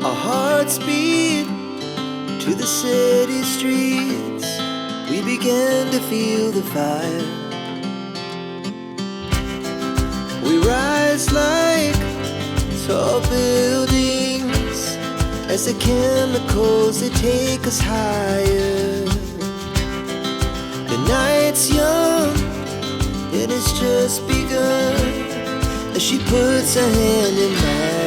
Our hearts beat to the city streets. We began to feel the fire. We rise like tall buildings as the chemicals, they take us higher. The night's young and it's just begun as she puts her hand in mine.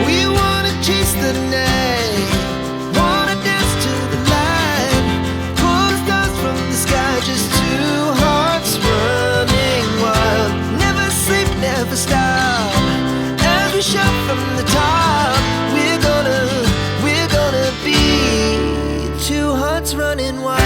We wanna chase the night, wanna dance to the light, pull stars from the sky, just two hearts running wild. Never sleep, never stop, as we shout from the top. We're gonna be two hearts running wild.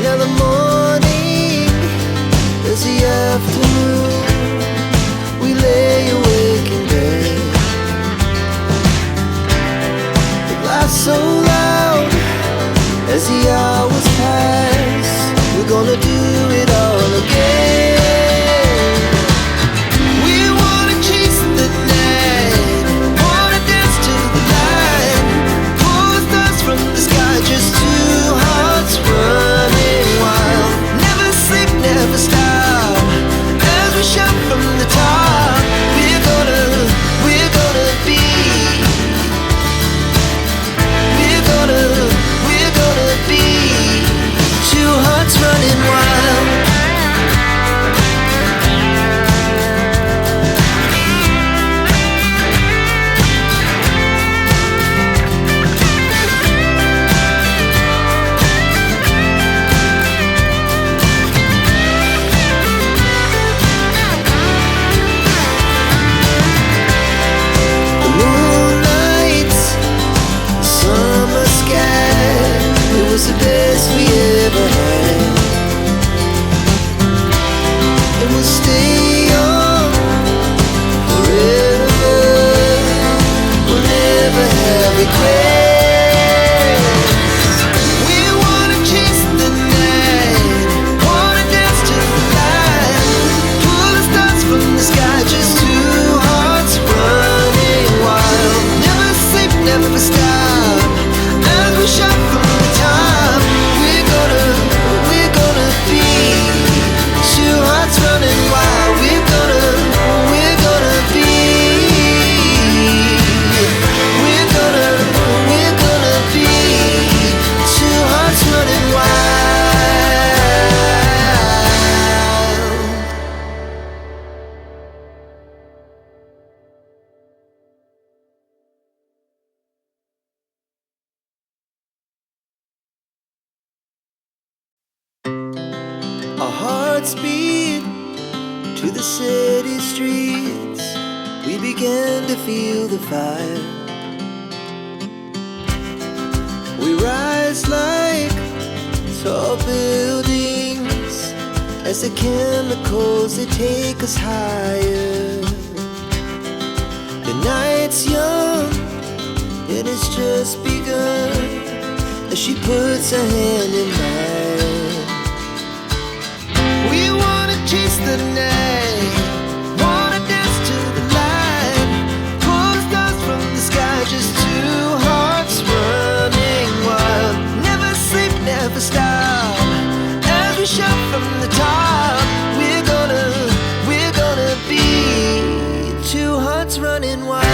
Now the morning is the afternoon. We lay awake in bed. The laughs so loud as the hours pass. We're gonna do it all again. We wanna chase the night, wanna dance to the light, pull stars from the sky, just two hearts running wild. Never sleep, never stop, as we shout from the top. We're gonna be, we're gonna be two hearts running wild. The moonlight, summer sky, it was the best we ever had. And we'll stay on forever. We'll never have regrets. We wanna chase the night, wanna dance to the light, pull the stars from the sky, just two hearts running wild. Never sleep, never stop, as we shout from the top. We're gonna be two hearts running wild. We're gonna be, we're gonna be two hearts running wild. Our hearts beat to the city streets. We began to feel the fire. We rise like tall buildings as the chemicals, they take us higher. The night's young and it's just begun as she puts her hand in mine. We wanna chase the night, wanna dance to the light, pull stars from the sky, just two hearts running wild. Never sleep, never stop, as we shout from the top. We're gonna be two hearts running wild.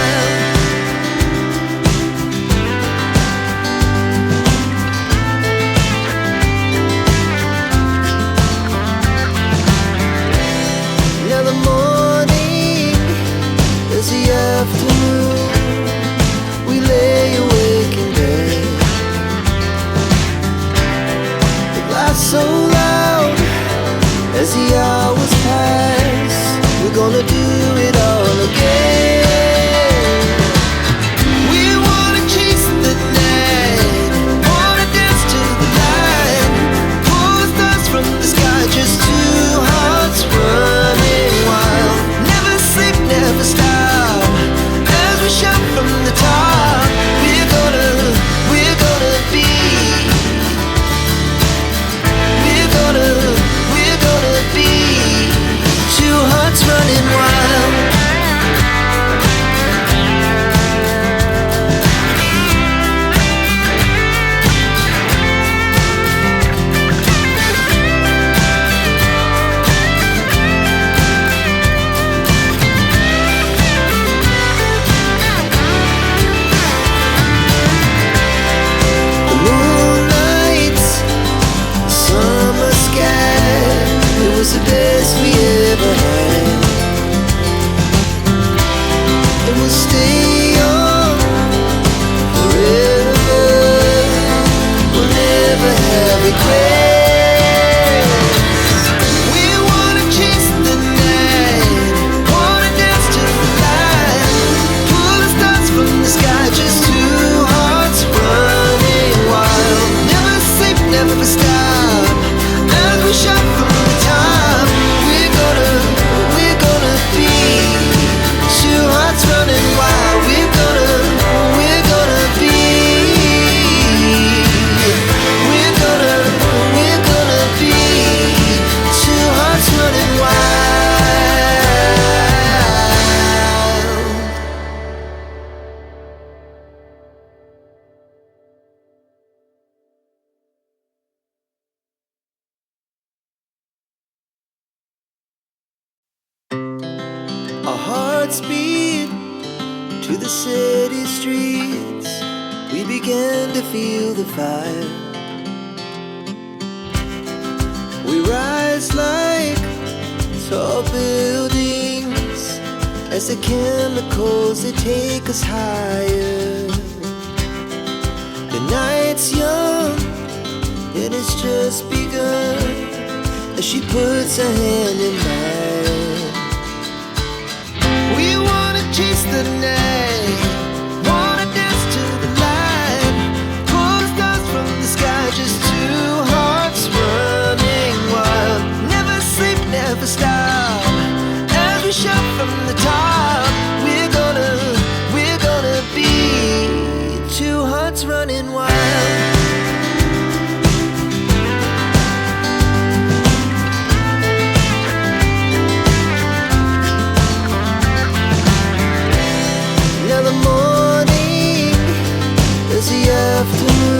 speed to the city streets. We began to feel the fire. We rise like tall buildings as the chemicals, they take us higher. The night's young and it's just begun as she puts her hand in mine. We wanna chase the night, wanna dance to the light, pull the stars from the sky, just two hearts running wild. Never sleep, never stop, as we shout from the top. We're gonna be two hearts running wild. Now the morning is the afternoon.